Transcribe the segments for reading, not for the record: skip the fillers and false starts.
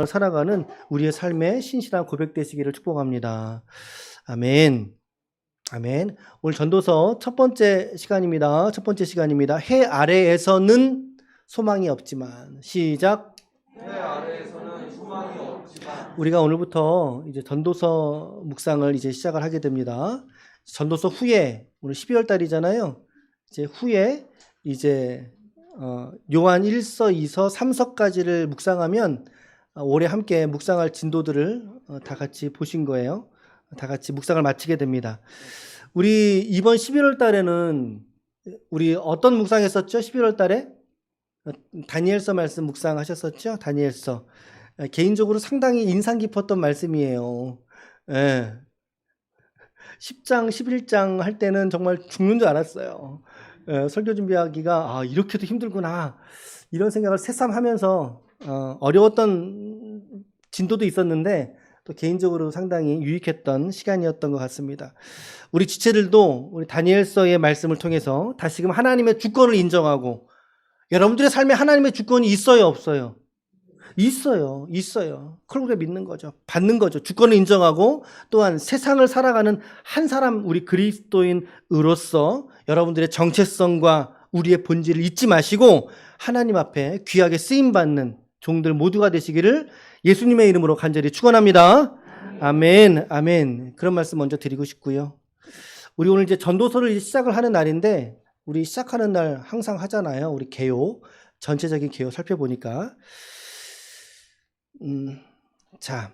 살아가는 우리의 삶의 신실한 고백 되시기를 축복합니다. 아멘. 아멘. 오늘 전도서 첫 번째 시간입니다. 첫 번째 시간입니다. 해 아래에서는 소망이 없지만. 시작. 해 아래에서는 소망이 없지만. 우리가 오늘부터 이제 전도서 묵상을 이제 시작을 하게 됩니다. 전도서 후에 오늘 12월 달이잖아요. 이제 후에 이제 요한 1서, 2서, 3서까지를 묵상하면 올해 함께 묵상할 진도들을 다 같이 보신 거예요. 다 같이 묵상을 마치게 됩니다. 우리 이번 11월 달에는 우리 어떤 묵상했었죠? 11월 달에 다니엘서 말씀 묵상하셨었죠? 다니엘서. 개인적으로 상당히 인상 깊었던 말씀이에요. 예. 10장, 11장 할 때는 정말 죽는 줄 알았어요. 설교 준비하기가 이렇게도 힘들구나 이런 생각을 새삼하면서 어려웠던 진도도 있었는데 또 개인적으로 상당히 유익했던 시간이었던 것 같습니다. 우리 지체들도 우리 다니엘서의 말씀을 통해서 다시금 하나님의 주권을 인정하고, 여러분들의 삶에 하나님의 주권이 있어요, 없어요? 있어요. 그걸 우리가 믿는 거죠. 받는 거죠. 주권을 인정하고, 또한 세상을 살아가는 한 사람, 우리 그리스도인으로서 여러분들의 정체성과 우리의 본질을 잊지 마시고 하나님 앞에 귀하게 쓰임받는 종들 모두가 되시기를 예수님의 이름으로 간절히 축원합니다. 아멘. 아멘. 그런 말씀 먼저 드리고 싶고요. 우리 오늘 이제 전도서를 시작을 하는 날인데, 우리 시작하는 날 항상 하잖아요. 우리 개요, 전체적인 개요 살펴보니까. 자,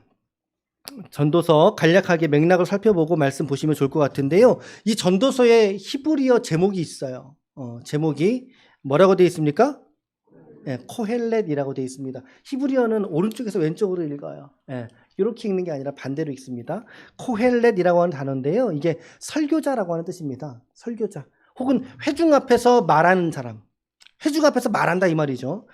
전도서 간략하게 맥락을 살펴보고 말씀 보시면 좋을 것 같은데요. 이 전도서에 히브리어 제목이 있어요. 제목이 뭐라고 되어 있습니까? 코헬렛이라고 되어 있습니다. 히브리어는 오른쪽에서 왼쪽으로 읽어요. 이렇게 읽는 게 아니라 반대로 읽습니다. 코헬렛이라고 하는 단어인데요. 이게 설교자라고 하는 뜻입니다. 설교자. 혹은 회중 앞에서 말하는 사람. 회중 앞에서 말한다 이 말이죠.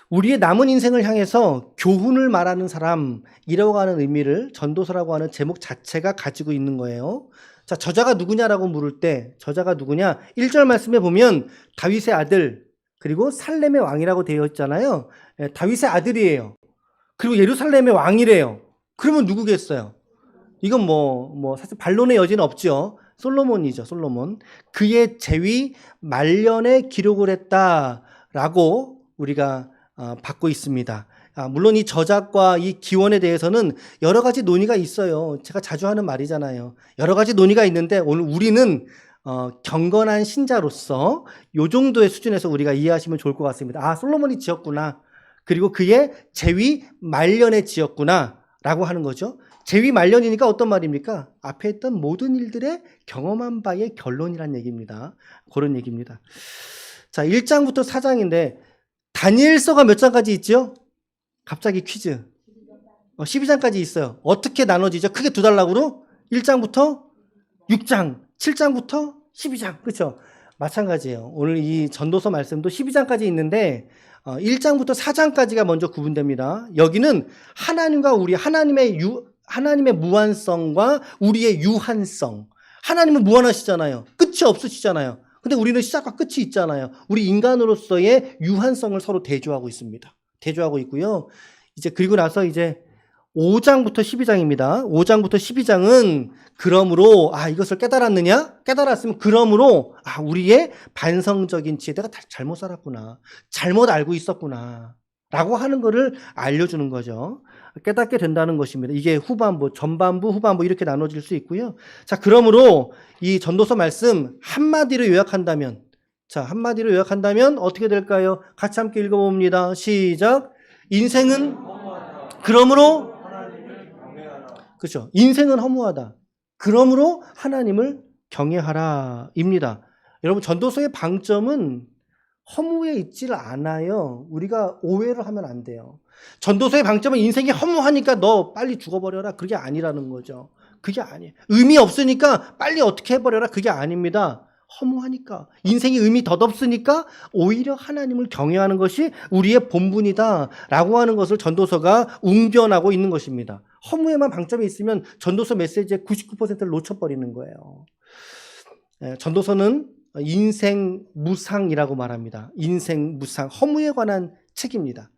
우리의 남은 인생을 향해서 교훈을 말하는 사람이라고 하는 의미를 전도서라고 하는 제목 자체가 가지고 있는 거예요. 자, 저자가 누구냐라고 물을 때 저자가 누구냐? 1절 말씀에 보면 다윗의 아들, 그리고 살렘의 왕이라고 되어 있잖아요. 다윗의 아들이에요. 그리고 예루살렘의 왕이래요. 그러면 누구겠어요? 이건 사실 반론의 여지는 없죠. 솔로몬이죠, 솔로몬. 그의 재위 말년에 기록을 했다라고 우리가 받고 있습니다. 물론 이 저작과 이 기원에 대해서는 여러 가지 논의가 있어요. 제가 자주 하는 말이잖아요. 여러 가지 논의가 있는데 오늘 우리는 경건한 신자로서 요 정도의 수준에서 우리가 이해하시면 좋을 것 같습니다. 솔로몬이 지었구나. 그리고 그의 재위 말년에 지었구나 라고 하는 거죠. 재위 말년이니까 어떤 말입니까? 앞에 했던 모든 일들의 경험한 바의 결론이란 얘기입니다. 그런 얘기입니다. 자, 1장부터 4장인데 다니엘서가 몇 장까지 있죠? 갑자기 퀴즈. 12장까지 있어요. 어떻게 나눠지죠? 크게 두 단락으로 1장부터 6장, 7장부터 12장. 그렇죠? 마찬가지예요. 오늘 이 전도서 말씀도 12장까지 있는데 1장부터 4장까지가 먼저 구분됩니다. 여기는 하나님과 우리, 하나님의 무한성과 우리의 유한성. 하나님은 무한하시잖아요. 끝이 없으시잖아요. 근데 우리는 시작과 끝이 있잖아요. 우리 인간으로서의 유한성을 서로 대조하고 있습니다. 대조하고 있고요. 이제 그리고 나서 이제 5장부터 12장입니다. 5장부터 12장은 그러므로 이것을 깨달았느냐? 깨달았으면 그러므로 우리의 반성적인 지혜, 내가 잘못 살았구나. 잘못 알고 있었구나. 라고 하는 거를 알려주는 거죠. 깨닫게 된다는 것입니다. 이게 후반부, 전반부, 후반부 이렇게 나눠질 수 있고요. 자, 그러므로 이 전도서 말씀 한마디로 요약한다면, 어떻게 될까요? 같이 함께 읽어봅니다. 시작. 인생은 그러므로 그렇죠. 인생은 허무하다. 그러므로 하나님을 경외하라 입니다. 여러분, 전도서의 방점은 허무에 있지를 않아요. 우리가 오해를 하면 안 돼요. 전도서의 방점은 인생이 허무하니까 너 빨리 죽어버려라. 그게 아니라는 거죠. 그게 아니에요. 의미 없으니까 빨리 어떻게 해버려라. 그게 아닙니다. 허무하니까, 인생이 의미 덧없으니까 오히려 하나님을 경외하는 것이 우리의 본분이다 라고 하는 것을 전도서가 웅변하고 있는 것입니다. 허무에만 방점이 있으면 전도서 메시지의 99%를 놓쳐버리는 거예요. 전도서는 인생 무상이라고 말합니다. 인생 무상, 허무에 관한 책입니다.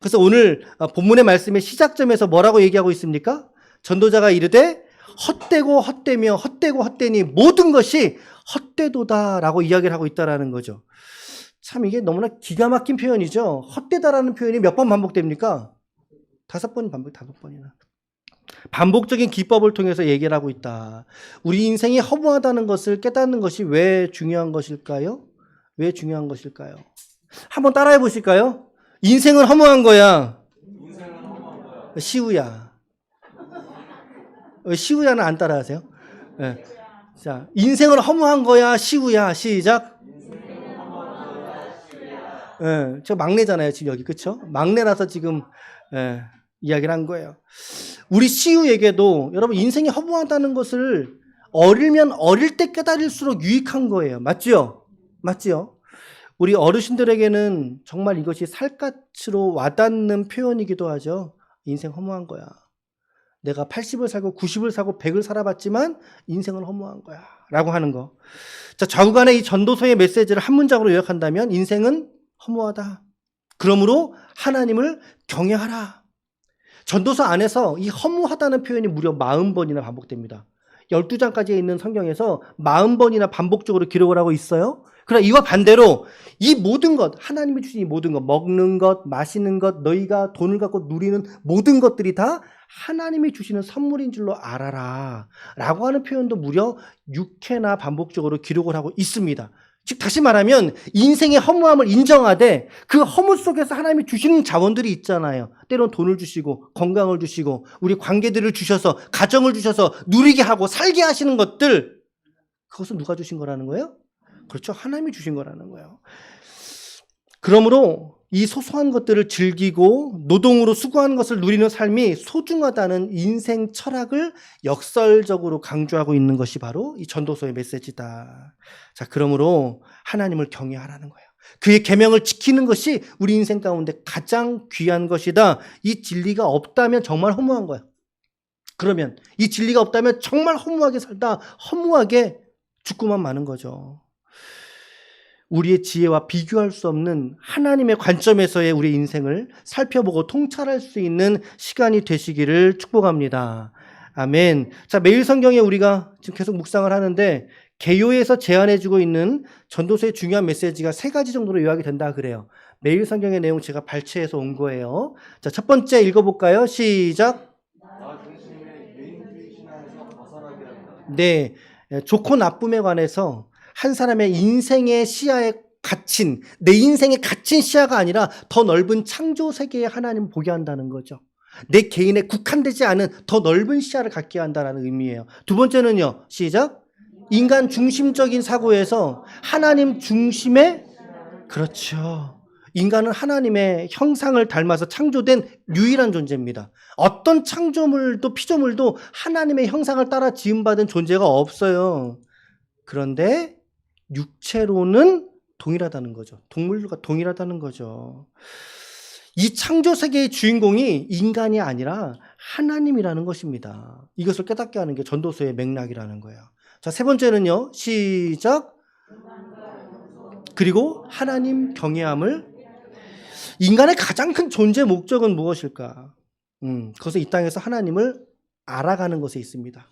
그래서 오늘 본문의 말씀의 시작점에서 뭐라고 얘기하고 있습니까? 전도자가 이르되 헛되고 헛되며 헛되고 헛되니 모든 것이 헛되도다라고 이야기를 하고 있다라는 거죠. 참 이게 너무나 기가 막힌 표현이죠. 헛되다라는 표현이 몇 번 반복됩니까? 5번 반복, 5번이나. 반복적인 기법을 통해서 얘기를 하고 있다. 우리 인생이 허무하다는 것을 깨닫는 것이 왜 중요한 것일까요? 왜 중요한 것일까요? 한번 따라해 보실까요? 인생은 허무한 거야. 시우야. 시우야는 안 따라하세요? 네. 자, 인생은 허무한 거야. 시우야. 시작. 네, 저 막내잖아요. 지금 여기. 그쵸? 막내라서 지금 이야기를 한 거예요. 우리 시우에게도 여러분 인생이 허무하다는 것을 어리면 어릴 때 깨달을수록 유익한 거예요. 맞죠? 맞죠? 우리 어르신들에게는 정말 이것이 살갗으로 와닿는 표현이기도 하죠. 인생 허무한 거야. 내가 80을 살고 90을 살고 100을 살아봤지만 인생은 허무한 거야. 라고 하는 거. 자, 좌우간의 이 전도서의 메시지를 한 문장으로 요약한다면 인생은 허무하다. 그러므로 하나님을 경외하라. 전도서 안에서 이 허무하다는 표현이 무려 40번이나 반복됩니다. 12장까지 있는 성경에서 40번이나 반복적으로 기록을 하고 있어요. 그러나 이와 반대로 이 모든 것, 하나님이 주신 이 모든 것, 먹는 것, 마시는 것, 너희가 돈을 갖고 누리는 모든 것들이 다 하나님이 주시는 선물인 줄로 알아라 라고 하는 표현도 무려 6회나 반복적으로 기록을 하고 있습니다. 즉 다시 말하면 인생의 허무함을 인정하되 그 허무 속에서 하나님이 주시는 자원들이 있잖아요. 때론 돈을 주시고 건강을 주시고 우리 관계들을 주셔서 가정을 주셔서 누리게 하고 살게 하시는 것들, 그것은 누가 주신 거라는 거예요? 그렇죠. 하나님이 주신 거라는 거예요. 그러므로 이 소소한 것들을 즐기고 노동으로 수고하는 것을 누리는 삶이 소중하다는 인생 철학을 역설적으로 강조하고 있는 것이 바로 이 전도서의 메시지다. 자, 그러므로 하나님을 경외하라는 거예요. 그의 계명을 지키는 것이 우리 인생 가운데 가장 귀한 것이다. 이 진리가 없다면 정말 허무한 거야. 그러면 이 진리가 없다면 정말 허무하게 살다 허무하게 죽고만 마는 거죠. 우리의 지혜와 비교할 수 없는 하나님의 관점에서의 우리 인생을 살펴보고 통찰할 수 있는 시간이 되시기를 축복합니다. 아멘. 자, 매일 성경에 우리가 지금 계속 묵상을 하는데 개요에서 제안해주고 있는 전도서의 중요한 메시지가 3가지 정도로 요약이 된다 그래요. 매일 성경의 내용 제가 발췌해서 온 거예요. 자, 첫 번째 읽어볼까요? 시작. 나 중심의 유인주의 신앙에서 벗어나게 한다. 네, 좋고 나쁨에 관해서 한 사람의 인생의 시야에 갇힌, 내 인생에 갇힌 시야가 아니라 더 넓은 창조 세계에 하나님을 보게 한다는 거죠. 내 개인에 국한되지 않은 더 넓은 시야를 갖게 한다는 의미예요. 두 번째는요, 시작. 인간 중심적인 사고에서 하나님 중심의, 그렇죠. 인간은 하나님의 형상을 닮아서 창조된 유일한 존재입니다. 어떤 창조물도 피조물도 하나님의 형상을 따라 지음받은 존재가 없어요. 그런데 육체로는 동일하다는 거죠. 동물과 동일하다는 거죠. 이 창조 세계의 주인공이 인간이 아니라 하나님이라는 것입니다. 이것을 깨닫게 하는 게 전도서의 맥락이라는 거예요. 자, 세 번째는요. 시작. 그리고 하나님 경외함을. 인간의 가장 큰 존재 목적은 무엇일까? 그것은 이 땅에서 하나님을 알아가는 것에 있습니다.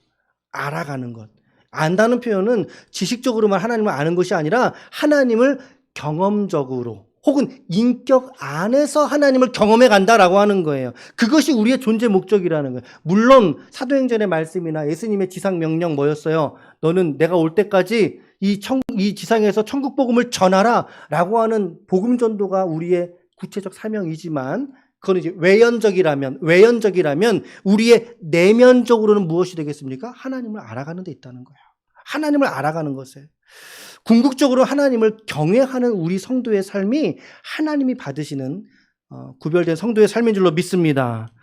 알아가는 것. 안다는 표현은 지식적으로만 하나님을 아는 것이 아니라 하나님을 경험적으로 혹은 인격 안에서 하나님을 경험해 간다라고 하는 거예요. 그것이 우리의 존재 목적이라는 거예요. 물론 사도행전의 말씀이나 예수님의 지상 명령 뭐였어요? 너는 내가 올 때까지 이 지상에서 천국 복음을 전하라 라고 하는 복음 전도가 우리의 구체적 사명이지만 그건 이제 외연적이라면 우리의 내면적으로는 무엇이 되겠습니까? 하나님을 알아가는 데 있다는 거예요. 하나님을 알아가는 것에. 궁극적으로 하나님을 경외하는 우리 성도의 삶이 하나님이 받으시는 구별된 성도의 삶인 줄로 믿습니다.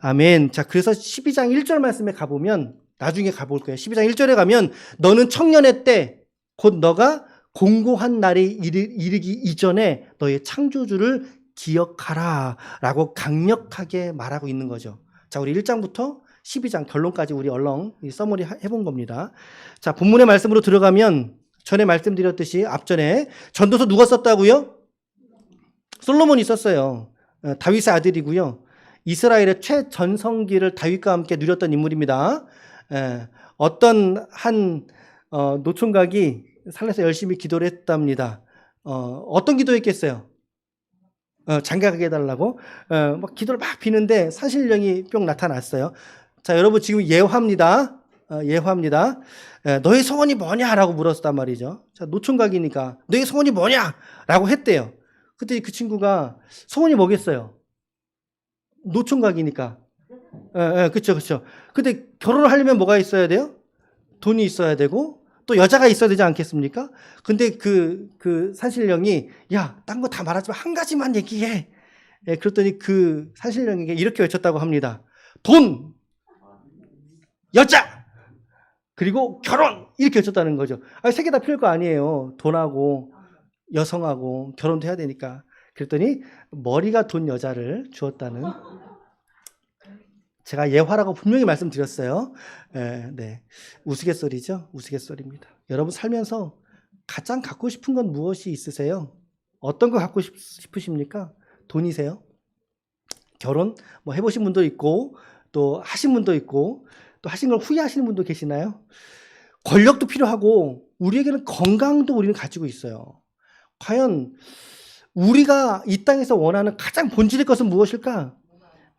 아멘. 자, 그래서 12장 1절 말씀에 가보면, 나중에 가볼 거예요. 12장 1절에 가면 너는 청년의 때 곧 너가 공고한 날이 이르기 이전에 너의 창조주를 기억하라 라고 강력하게 말하고 있는 거죠. 자, 우리 1장부터 12장 결론까지 우리 얼렁 서머리 해본 겁니다. 자, 본문의 말씀으로 들어가면 전에 말씀드렸듯이 앞전에 전도서 누가 썼다고요? 솔로몬이 썼어요. 다윗의 아들이고요. 이스라엘의 최전성기를 다윗과 함께 누렸던 인물입니다. 어떤 한 노총각이 살려서 열심히 기도를 했답니다. 어떤 기도했겠어요? 장가가게 해달라고 막 기도를 막 비는데 산신령이 뿅 나타났어요. 자, 여러분 지금 예화입니다. 예화입니다. 너의 소원이 뭐냐라고 물었단 말이죠. 자, 노총각이니까 너의 소원이 뭐냐라고 했대요. 그때 그 친구가 소원이 뭐겠어요? 노총각이니까. 그렇죠, 그렇죠. 근데 결혼을 하려면 뭐가 있어야 돼요? 돈이 있어야 되고 또 여자가 있어야 되지 않겠습니까? 근데 그 산신령이 야, 딴 거 다 말하지 마. 한 가지만 얘기해. 그랬더니 그 산신령에게 이렇게 외쳤다고 합니다. 돈, 여자, 그리고 결혼 이렇게 외쳤다는 거죠. 세 개 다 필요할 거 아니에요. 돈하고 여성하고 결혼도 해야 되니까. 그랬더니 머리가 돈 여자를 주었다는 제가 예화라고 분명히 말씀드렸어요. 네. 우스갯소리죠. 우스갯소리입니다. 여러분 살면서 가장 갖고 싶은 건 무엇이 있으세요? 어떤 거 갖고 싶으십니까? 돈이세요? 결혼 뭐 해보신 분도 있고 또 하신 분도 있고 또 하신 걸 후회하시는 분도 계시나요? 권력도 필요하고 우리에게는 건강도 우리는 가지고 있어요. 과연 우리가 이 땅에서 원하는 가장 본질의 것은 무엇일까?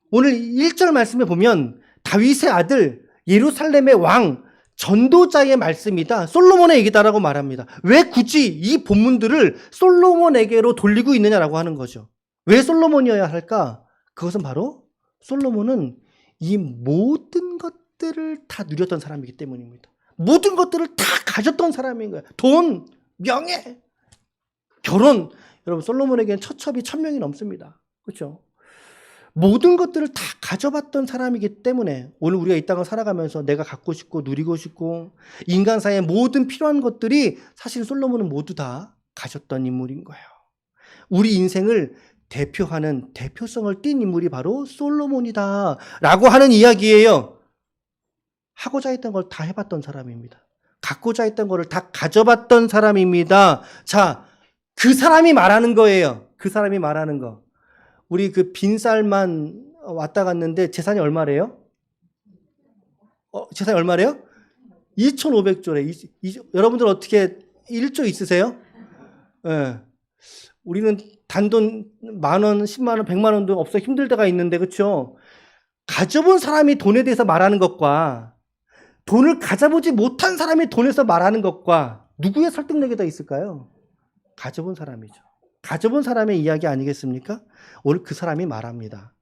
오늘 1절 말씀에 보면 다윗의 아들 예루살렘의 왕 전도자의 말씀이다. 솔로몬의 얘기다라고 말합니다. 왜 굳이 이 본문들을 솔로몬에게로 돌리고 있느냐라고 하는 거죠. 왜 솔로몬이어야 할까? 그것은 바로 솔로몬은 이 모든 것들을 다 누렸던 사람이기 때문입니다. 모든 것들을 다 가졌던 사람인 거예요. 돈, 명예, 결혼. 여러분 솔로몬에게는 처첩이 1000명이 넘습니다. 그렇죠? 모든 것들을 다 가져봤던 사람이기 때문에 오늘 우리가 이 땅을 살아가면서 내가 갖고 싶고 누리고 싶고 인간사의 모든 필요한 것들이 사실 솔로몬은 모두 다 가졌던 인물인 거예요. 우리 인생을 대표하는 대표성을 띈 인물이 바로 솔로몬이다 라고 하는 이야기예요. 하고자 했던 걸 다 해봤던 사람입니다. 갖고자 했던 거를 다 가져봤던 사람입니다. 자, 그 사람이 말하는 거예요. 그 사람이 말하는 거. 우리 그 빈쌀만 왔다 갔는데 재산이 얼마래요? 재산이 얼마래요? 2,500조래. 여러분들 어떻게 1조 있으세요? 예. 우리는 단돈 10,000원, 100,000원, 100만원도 없어 힘들 때가 있는데, 그렇죠? 가져본 사람이 돈에 대해서 말하는 것과 돈을 가져보지 못한 사람이 돈에서 말하는 것과 누구의 설득력이 더 있을까요? 가져본 사람이죠. 가져본 사람의 이야기 아니겠습니까? 오늘 그 사람이 말합니다.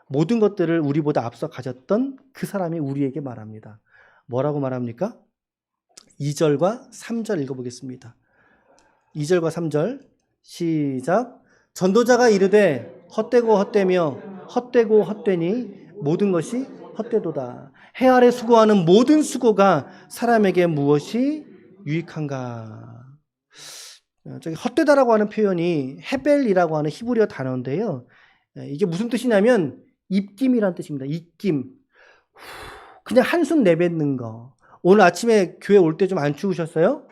모든 것들을 우리보다 앞서 가졌던 그 사람이 우리에게 말합니다. 뭐라고 말합니까? 2절과 3절 읽어보겠습니다. 2절과 3절 시작. 전도자가 이르되 헛되고 헛되며 헛되고 헛되니 모든 것이 헛되도다. 해 아래 수고하는 모든 수고가 사람에게 무엇이 유익한가? 저기 헛되다라고 하는 표현이 헤벨이라고 하는 히브리어 단어인데요. 이게 무슨 뜻이냐면 입김이란 뜻입니다. 입김. 그냥 한숨 내뱉는 거. 오늘 아침에 교회 올 때 좀 안 추우셨어요?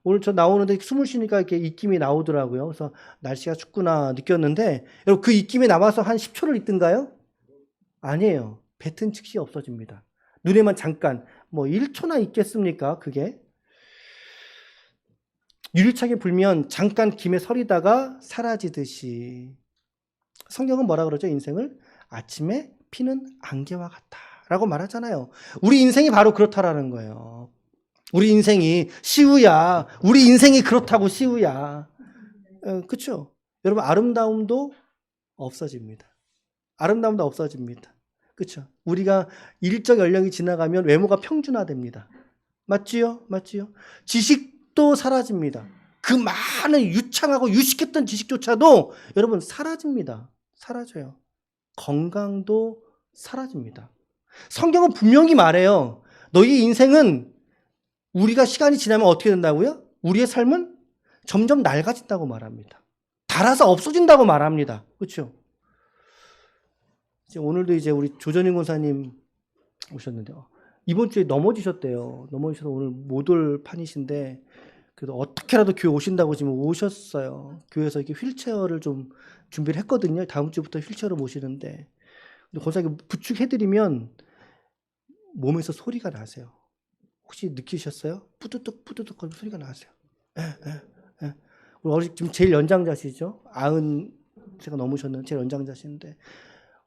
오늘 저 나오는데 숨을 쉬니까 이렇게 입김이 나오더라고요. 그래서 날씨가 춥구나 느꼈는데 여러분 그 입김이 남아서 한 10초를 있던가요? 아니에요. 뱉은 즉시 없어집니다. 눈에만 잠깐 뭐 1초나 있겠습니까? 그게. 유리창에 불면 잠깐 김에 서리다가 사라지듯이. 성경은 뭐라 그러죠? 인생을 아침에 피는 안개와 같다라고 말하잖아요. 우리 인생이 바로 그렇다라는 거예요. 우리 인생이 시우야. 우리 인생이 그렇다고 시우야. 그렇죠? 여러분 아름다움도 없어집니다. 아름다움도 없어집니다. 그렇죠? 우리가 일정 연령이 지나가면 외모가 평준화됩니다. 맞지요? 맞지요? 지식도 사라집니다. 그 많은 유창하고 유식했던 지식조차도 여러분 사라집니다. 사라져요. 건강도 사라집니다. 성경은 분명히 말해요. 너희 인생은 우리가 시간이 지나면 어떻게 된다고요? 우리의 삶은 점점 낡아진다고 말합니다. 닳아서 없어진다고 말합니다. 그렇죠? 오늘도 이제 우리 조전인 권사님 오셨는데 이번 주에 넘어지셨대요. 넘어지셔서 오늘 못 올 판이신데 그래도 어떻게라도 교회 오신다고 지금 오셨어요. 교회에서 이렇게 휠체어를 좀 준비를 했거든요. 다음 주부터 휠체어를 모시는데. 근데 권사님 부축해드리면 몸에서 소리가 나세요. 혹시 느끼셨어요? 뿌드득 뿌드득 거리는 소리가 나세요. 예, 예, 예. 우리 어르신 지금 제일 연장자시죠? 90세가 넘으셨는 제일 연장자신데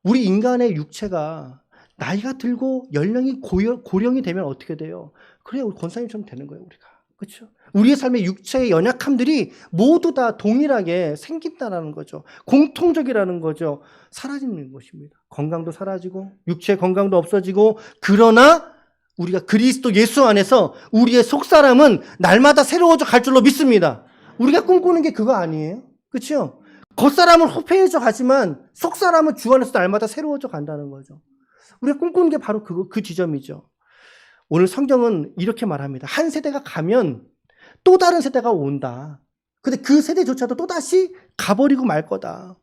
우리 인간의 육체가 나이가 들고 연령이 고령이 되면 어떻게 돼요? 그래 우리 권사님처럼 되는 거예요 우리가. 그렇죠? 우리의 삶의 육체의 연약함들이 모두 다 동일하게 생긴다라는 거죠. 공통적이라는 거죠. 사라지는 것입니다. 건강도 사라지고 육체의 건강도 없어지고 그러나 우리가 그리스도 예수 안에서 우리의 속사람은 날마다 새로워져 갈 줄로 믿습니다. 우리가 꿈꾸는 게 그거 아니에요? 그렇죠? 겉사람은 후패해져 가지만 속사람은 주 안에서 날마다 새로워져 간다는 거죠. 우리가 꿈꾸는 게 바로 그 지점이죠. 오늘 성경은 이렇게 말합니다. 한 세대가 가면 또 다른 세대가 온다. 근데 그 세대조차도 또다시 가버리고 말 거다.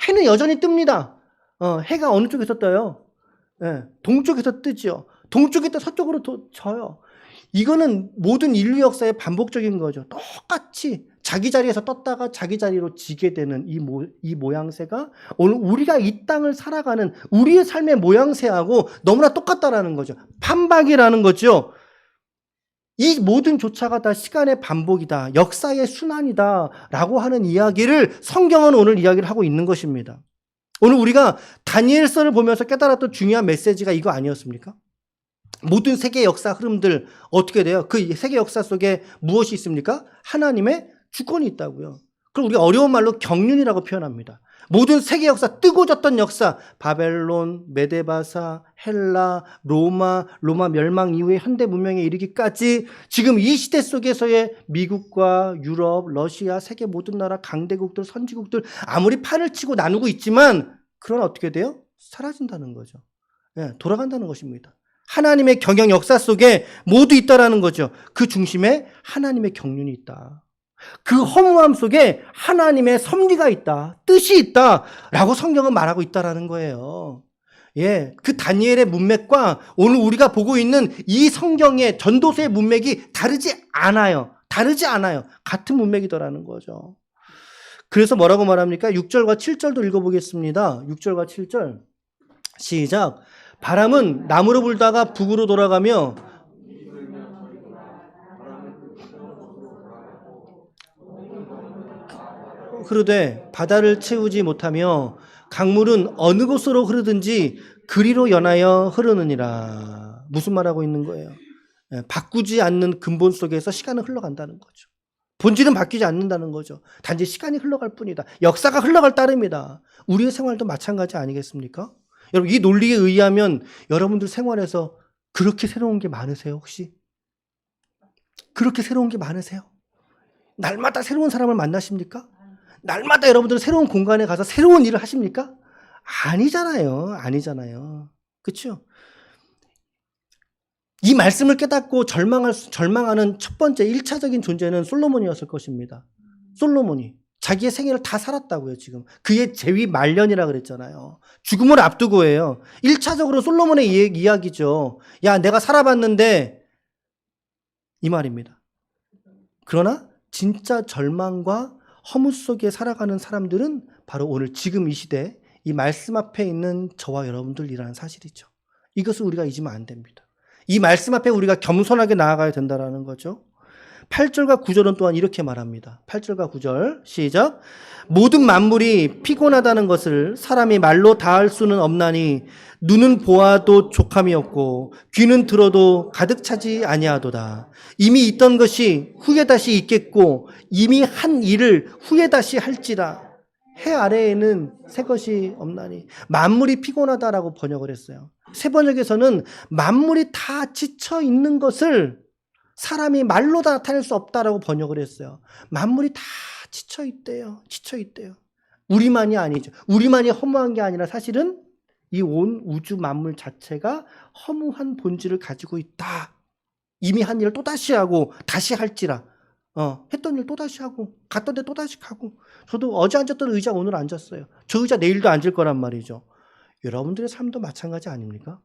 해는 여전히 뜹니다. 해가 어느 쪽에서 떠요? 예, 동쪽에서 뜨죠. 동쪽에 떠 서쪽으로 져요. 이거는 모든 인류 역사의 반복적인 거죠. 똑같이 자기 자리에서 떴다가 자기 자리로 지게 되는 이 모양새가 오늘 우리가 이 땅을 살아가는 우리의 삶의 모양새하고 너무나 똑같다라는 거죠. 판박이라는 거죠. 이 모든 조차가 다 시간의 반복이다. 역사의 순환이다. 라고 하는 이야기를 성경은 오늘 이야기를 하고 있는 것입니다. 오늘 우리가 다니엘서를 보면서 깨달았던 중요한 메시지가 이거 아니었습니까? 모든 세계 역사 흐름들 어떻게 돼요? 그 세계 역사 속에 무엇이 있습니까? 하나님의 주권이 있다고요. 그럼 우리가 어려운 말로 경륜이라고 표현합니다. 모든 세계 역사, 뜨거워졌던 역사, 바벨론, 메데바사, 헬라, 로마 멸망 이후에 현대 문명에 이르기까지 지금 이 시대 속에서의 미국과 유럽, 러시아, 세계 모든 나라, 강대국들, 선진국들 아무리 판을 치고 나누고 있지만 그러나 어떻게 돼요? 사라진다는 거죠. 예, 돌아간다는 것입니다. 하나님의 경영 역사 속에 모두 있다라는 거죠. 그 중심에 하나님의 경륜이 있다. 그 허무함 속에 하나님의 섭리가 있다. 뜻이 있다라고 성경은 말하고 있다라는 거예요. 예, 그 다니엘의 문맥과 오늘 우리가 보고 있는 이 성경의 전도서의 문맥이 다르지 않아요. 같은 문맥이더라는 거죠. 그래서 뭐라고 말합니까? 6절과 7절도 읽어보겠습니다. 6절과 7절 시작. 바람은 남으로 불다가 북으로 돌아가며 흐르되 바다를 채우지 못하며 강물은 어느 곳으로 흐르든지 그리로 연하여 흐르느니라. 무슨 말하고 있는 거예요? 바꾸지 않는 근본 속에서 시간은 흘러간다는 거죠. 본질은 바뀌지 않는다는 거죠. 단지 시간이 흘러갈 뿐이다. 역사가 흘러갈 따름이다. 우리의 생활도 마찬가지 아니겠습니까? 여러분 이 논리에 의하면 여러분들 생활에서 그렇게 새로운 게 많으세요 혹시? 그렇게 새로운 게 많으세요? 날마다 새로운 사람을 만나십니까? 날마다 여러분들 새로운 공간에 가서 새로운 일을 하십니까? 아니잖아요. 그렇죠? 이 말씀을 깨닫고 절망하는 첫 번째 1차적인 존재는 솔로몬이었을 것입니다. 솔로몬이 자기의 생애를 다 살았다고요, 지금. 그의 제위 말년이라 그랬잖아요. 죽음을 앞두고예요. 1차적으로 솔로몬의 이야기죠. 야, 내가 살아봤는데 이 말입니다. 그러나 진짜 절망과 허무 속에 살아가는 사람들은 바로 오늘 지금 이 시대 이 말씀 앞에 있는 저와 여러분들이라는 사실이죠. 이것을 우리가 잊으면 안 됩니다. 이 말씀 앞에 우리가 겸손하게 나아가야 된다는 거죠. 8절과 9절은 또한 이렇게 말합니다. 8절과 9절 시작. 모든 만물이 피곤하다는 것을 사람이 말로 다할 수는 없나니 눈은 보아도 족함이 없고 귀는 들어도 가득 차지 아니하도다. 이미 있던 것이 후에 다시 있겠고 이미 한 일을 후에 다시 할지라. 해 아래에는 새 것이 없나니. 만물이 피곤하다라고 번역을 했어요. 새 번역에서는 만물이 다 지쳐 있는 것을 사람이 말로 다 나타낼 수 없다라고 번역을 했어요. 만물이 다 지쳐 있대요. 우리만이 아니죠. 우리만이 허무한 게 아니라 사실은 이 온 우주 만물 자체가 허무한 본질을 가지고 있다. 이미 한 일을 또다시 하고 다시 할지라. 했던 일 또다시 하고 갔던 데 또다시 가고. 저도 어제 앉았던 의자 오늘 앉았어요. 저 의자 내일도 앉을 거란 말이죠. 여러분들의 삶도 마찬가지 아닙니까?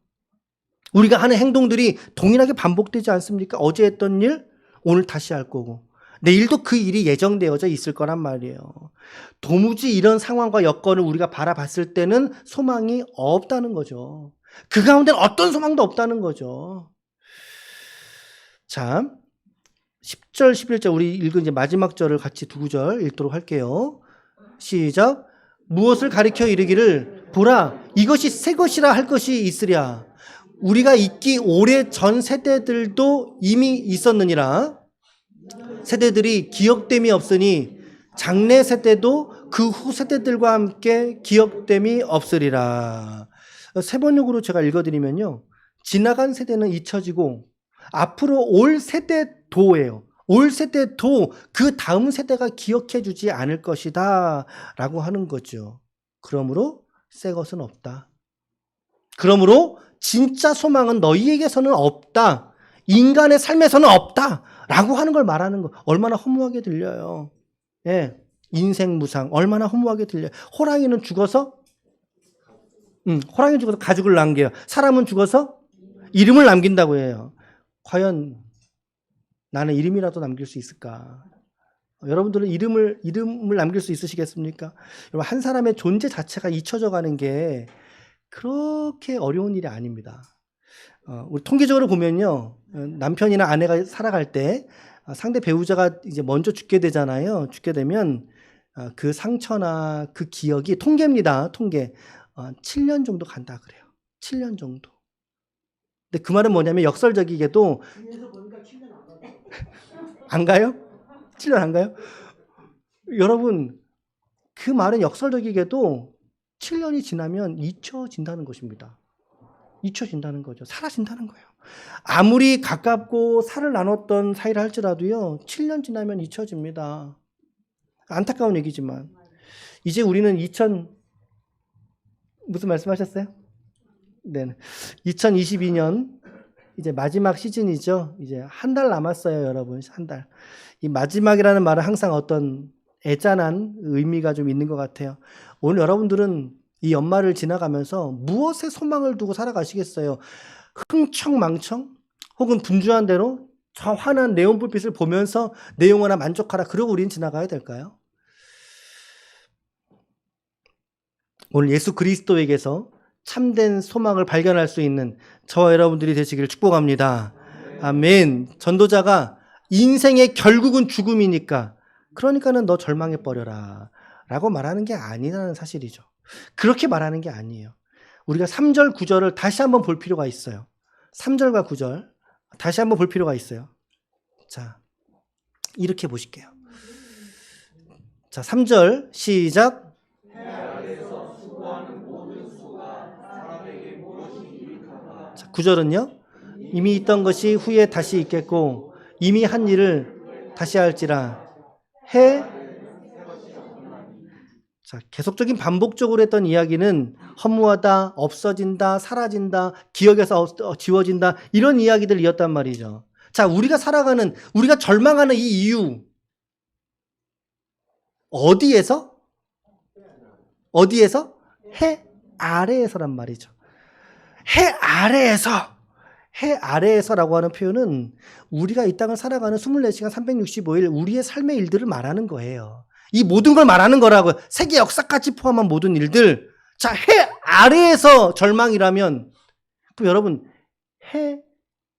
우리가 하는 행동들이 동일하게 반복되지 않습니까? 어제 했던 일 오늘 다시 할 거고 내일도 그 일이 예정되어져 있을 거란 말이에요. 도무지 이런 상황과 여건을 우리가 바라봤을 때는 소망이 없다는 거죠. 그 가운데는 어떤 소망도 없다는 거죠. 자, 10절, 11절 우리 읽은 이제 마지막 절을 같이 두 구절 읽도록 할게요. 시작. 무엇을 가리켜 이르기를 보라 이것이 새 것이라 할 것이 있으랴. 우리가 있기 오래 전 세대들도 이미 있었느니라. 세대들이 기억됨이 없으니 장래 세대도 그 후 세대들과 함께 기억됨이 없으리라. 세 번역으로 제가 읽어드리면요. 지나간 세대는 잊혀지고 앞으로 올 세대도예요. 올 세대도 그 다음 세대가 기억해 주지 않을 것이다 라고 하는 거죠. 그러므로 새 것은 없다. 그러므로 진짜 소망은 너희에게서는 없다. 인간의 삶에서는 없다 라고 하는 걸 말하는 거 얼마나 허무하게 들려요. 예, 인생 무상 얼마나 허무하게 들려요. 호랑이는 죽어서 가죽을 남겨요. 사람은 죽어서 이름을 남긴다고 해요. 과연 나는 이름이라도 남길 수 있을까? 여러분들은 이름을 남길 수 있으시겠습니까? 여러분, 한 사람의 존재 자체가 잊혀져 가는 게 그렇게 어려운 일이 아닙니다. 우리 통계적으로 보면요. 남편이나 아내가 살아갈 때 상대 배우자가 이제 먼저 죽게 되잖아요. 죽게 되면 그 상처나 그 기억이 통계입니다. 통계. 7년 정도 간다 그래요. 7년 정도. 근데 그 말은 뭐냐면 역설적이게도 안 가요? 7년 안 가요? 여러분, 그 말은 역설적이게도 7년이 지나면 잊혀진다는 것입니다. 잊혀진다는 거죠. 사라진다는 거예요. 아무리 가깝고 살을 나눴던 사이라 할지라도요. 7년 지나면 잊혀집니다. 안타까운 얘기지만 이제 우리는 무슨 말씀하셨어요? 네. 2022년 이제 마지막 시즌이죠. 이제 한 달 남았어요, 여러분. 한 달. 이 마지막이라는 말은 항상 어떤 애잔한 의미가 좀 있는 것 같아요. 오늘 여러분들은 이 연말을 지나가면서 무엇에 소망을 두고 살아가시겠어요? 흥청망청? 혹은 분주한 대로 저 환한 네온불빛을 보면서 내 영혼아 만족하라. 그러고 우리는 지나가야 될까요? 오늘 예수 그리스도에게서 참된 소망을 발견할 수 있는 저와 여러분들이 되시기를 축복합니다. 아멘. 전도자가 인생의 결국은 죽음이니까 그러니까는 너 절망해버려라 라고 말하는 게 아니라는 사실이죠. 그렇게 말하는 게 아니에요. 우리가 3절, 9절을 다시 한번 볼 필요가 있어요. 3절과 9절 다시 한번 볼 필요가 있어요. 자, 이렇게 보실게요. 자, 3절 시작. 자, 9절은요. 이미 있던 것이 후에 다시 있겠고 이미 한 일을 다시 할지라 해. 자, 계속적인 반복적으로 했던 이야기는 허무하다, 없어진다, 사라진다, 기억에서 지워진다 이런 이야기들이었단 말이죠. 자, 우리가 절망하는 이 이유 어디에서? 해 아래에서란 말이죠. 해 아래에서라고 하는 표현은 우리가 이 땅을 살아가는 24시간 365일 우리의 삶의 일들을 말하는 거예요. 이 모든 걸 말하는 거라고요. 세계 역사까지 포함한 모든 일들. 자, 해 아래에서 절망이라면 그럼 여러분 해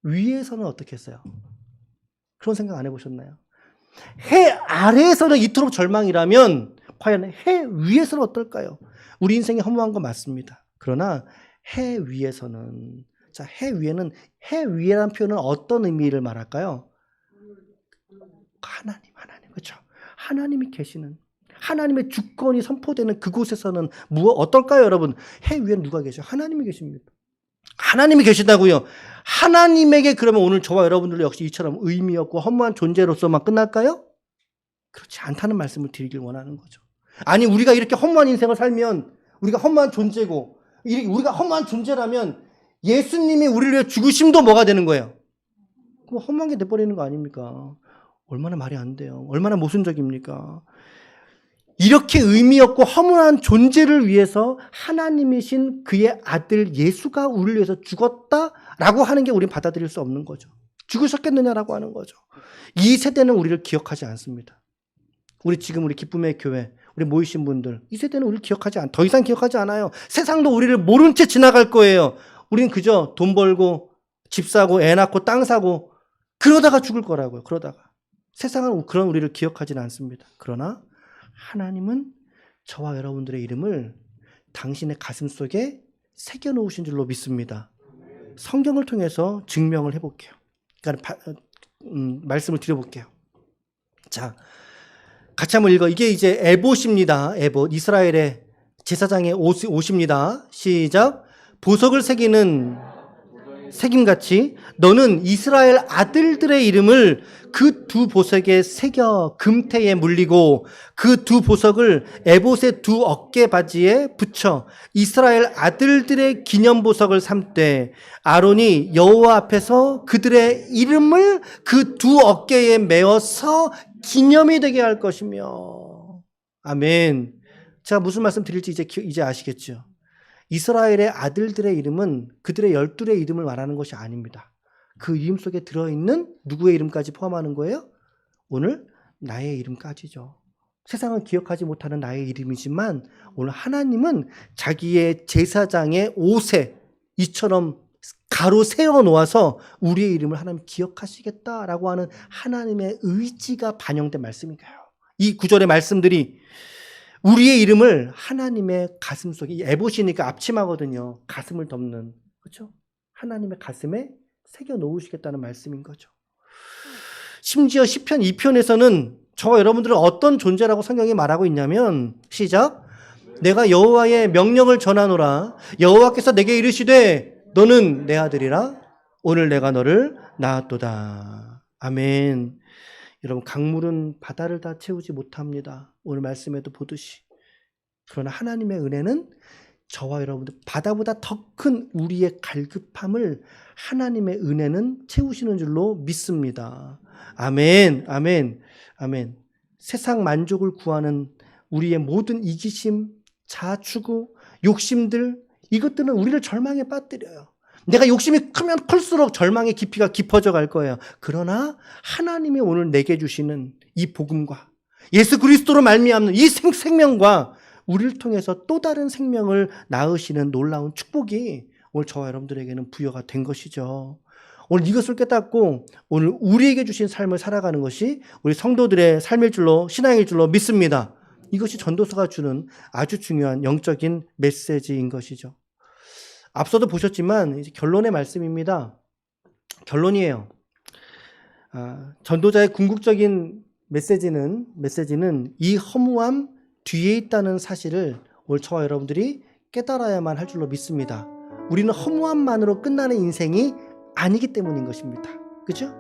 위에서는 어떻게 했어요? 그런 생각 안 해보셨나요? 해 아래에서는 이토록 절망이라면 과연 해 위에서는 어떨까요? 우리 인생이 허무한 건 맞습니다. 그러나 해 위에서는 자, 해 위에라는 표현은 어떤 의미를 말할까요? 하나님 그렇죠? 하나님이 계시는 하나님의 주권이 선포되는 그곳에서는 어떨까요, 여러분? 해 위에는 누가 계셔? 하나님이 계십니다. 하나님이 계시다고요. 하나님에게 그러면 오늘 저와 여러분들 역시 이처럼 의미 없고 허무한 존재로서만 끝날까요? 그렇지 않다는 말씀을 드리길 원하는 거죠. 아니, 우리가 이렇게 허무한 인생을 살면 우리가 허무한 존재고 우리가 허무한 존재라면 예수님이 우리를 위해 죽으심도 뭐가 되는 거예요? 그럼 허무한 게 돼버리는 거 아닙니까? 얼마나 말이 안 돼요. 얼마나 모순적입니까? 이렇게 의미 없고 허무한 존재를 위해서 하나님이신 그의 아들 예수가 우리를 위해서 죽었다라고 하는 게 우리는 받아들일 수 없는 거죠. 죽으셨겠느냐라고 하는 거죠. 이 세대는 우리를 기억하지 않습니다. 우리 기쁨의 교회, 우리 모이신 분들, 이 세대는 우리를 더 이상 기억하지 않아요. 세상도 우리를 모른 채 지나갈 거예요. 우린 그저 돈 벌고 집 사고 애 낳고 땅 사고 그러다가 죽을 거라고요. 그러다가. 세상은 그런 우리를 기억하지는 않습니다. 그러나 하나님은 저와 여러분들의 이름을 당신의 가슴 속에 새겨놓으신 줄로 믿습니다. 성경을 통해서 증명을 해볼게요. 그러니까 말씀을 드려볼게요. 자, 같이 한번 읽어. 이게 이제 에봇입니다. 에봇. 이스라엘의 제사장의 옷입니다. 시작. 보석을 새기는 새김같이 너는 이스라엘 아들들의 이름을 그 두 보석에 새겨 금태에 물리고 그 두 보석을 에봇의 두 어깨 바지에 붙여 이스라엘 아들들의 기념 보석을 삼되 아론이 여호와 앞에서 그들의 이름을 그 두 어깨에 메어서 기념이 되게 할 것이며. 아멘. 제가 무슨 말씀 드릴지 이제 아시겠죠? 이스라엘의 아들들의 이름은 그들의 12의 이름을 말하는 것이 아닙니다. 그 이름 속에 들어있는 누구의 이름까지 포함하는 거예요? 오늘 나의 이름까지죠. 세상은 기억하지 못하는 나의 이름이지만 오늘 하나님은 자기의 제사장의 옷에 이처럼 가로 세워 놓아서 우리의 이름을 하나님 기억하시겠다라고 하는 하나님의 의지가 반영된 말씀인가요? 이 구절의 말씀들이 우리의 이름을 하나님의 가슴 속에, 에봇이니까 앞치마거든요. 가슴을 덮는, 그렇죠? 하나님의 가슴에 새겨 놓으시겠다는 말씀인 거죠. 심지어 시편 2편에서는 저와 여러분들은 어떤 존재라고 성경이 말하고 있냐면, 시작. 내가 여호와의 명령을 전하노라. 여호와께서 내게 이르시되 너는 내 아들이라. 오늘 내가 너를 낳았도다. 아멘. 여러분, 강물은 바다를 다 채우지 못합니다. 오늘 말씀에도 보듯이. 그러나 하나님의 은혜는 저와 여러분들 바다보다 더 큰 우리의 갈급함을 하나님의 은혜는 채우시는 줄로 믿습니다. 아멘, 아멘, 아멘. 세상 만족을 구하는 우리의 모든 이기심, 자아추구, 욕심들, 이것들은 우리를 절망에 빠뜨려요. 내가 욕심이 크면 클수록 절망의 깊이가 깊어져 갈 거예요. 그러나 하나님이 오늘 내게 주시는 이 복음과 예수 그리스도로 말미암는 이 생명과 우리를 통해서 또 다른 생명을 낳으시는 놀라운 축복이 오늘 저와 여러분들에게는 부여가 된 것이죠. 오늘 이것을 깨닫고 오늘 우리에게 주신 삶을 살아가는 것이 우리 성도들의 삶일 줄로, 신앙일 줄로 믿습니다. 이것이 전도서가 주는 아주 중요한 영적인 메시지인 것이죠. 앞서도 보셨지만 이제 결론의 말씀입니다. 결론이에요. 전도자의 궁극적인 메시지는 이 허무함 뒤에 있다는 사실을 오늘 저와 여러분들이 깨달아야만 할 줄로 믿습니다. 우리는 허무함만으로 끝나는 인생이 아니기 때문인 것입니다. 그죠?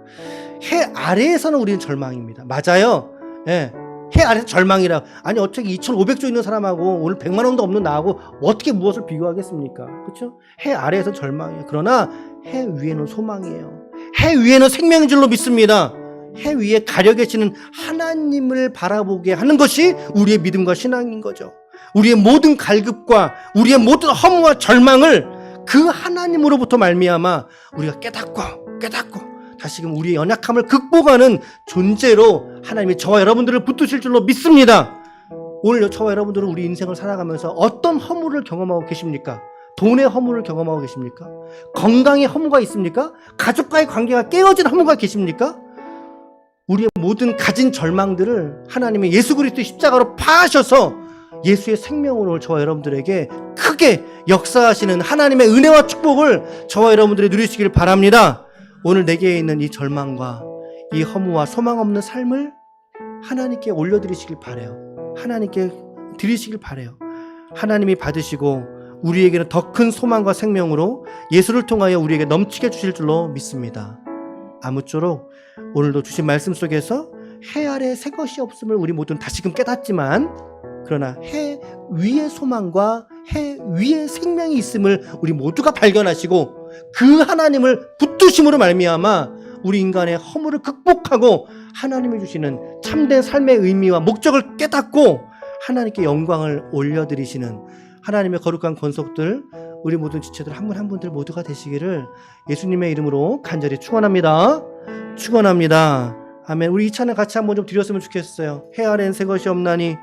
해 아래에서는 우리는 절망입니다. 맞아요. 예. 해 아래에서 절망이라. 아니 어떻게 2,500조 있는 사람하고 오늘 100만 원도 없는 나하고 어떻게 무엇을 비교하겠습니까? 그렇죠? 해 아래에서 절망이에요. 그러나 해 위에는 소망이에요. 해 위에는 생명인 줄로 믿습니다. 해 위에 가려 계시는 하나님을 바라보게 하는 것이 우리의 믿음과 신앙인 거죠. 우리의 모든 갈급과 우리의 모든 허무와 절망을 그 하나님으로부터 말미암아 우리가 깨닫고 다시금 우리의 연약함을 극복하는 존재로 하나님이 저와 여러분들을 붙드실 줄로 믿습니다. 오늘 저와 여러분들은 우리 인생을 살아가면서 어떤 허물을 경험하고 계십니까? 돈의 허물을 경험하고 계십니까? 건강의 허무가 있습니까? 가족과의 관계가 깨어진 허무가 계십니까? 우리의 모든 가진 절망들을 하나님의 예수 그리스도의 십자가로 파하셔서 예수의 생명으로 저와 여러분들에게 크게 역사하시는 하나님의 은혜와 축복을 저와 여러분들이 누리시길 바랍니다. 오늘 내게 있는 이 절망과 이 허무와 소망 없는 삶을 하나님께 올려드리시길 바라요. 하나님께 드리시길 바라요. 하나님이 받으시고 우리에게는 더 큰 소망과 생명으로 예수를 통하여 우리에게 넘치게 주실 줄로 믿습니다. 아무쪼록 오늘도 주신 말씀 속에서 해 아래 새 것이 없음을 우리 모두는 다시금 깨닫지만 그러나 해 위의 소망과 해 위의 생명이 있음을 우리 모두가 발견하시고 그 하나님을 붙드심으로 말미암아 우리 인간의 허물을 극복하고 하나님이 주시는 참된 삶의 의미와 목적을 깨닫고 하나님께 영광을 올려드리시는 하나님의 거룩한 권속들 우리 모든 지체들 한 분 한 분들 모두가 되시기를 예수님의 이름으로 간절히 축원합니다. 축원합니다. 아멘. 우리 이 찬양 같이 한번 좀 드렸으면 좋겠어요. 해 아래엔 새 것이 없나니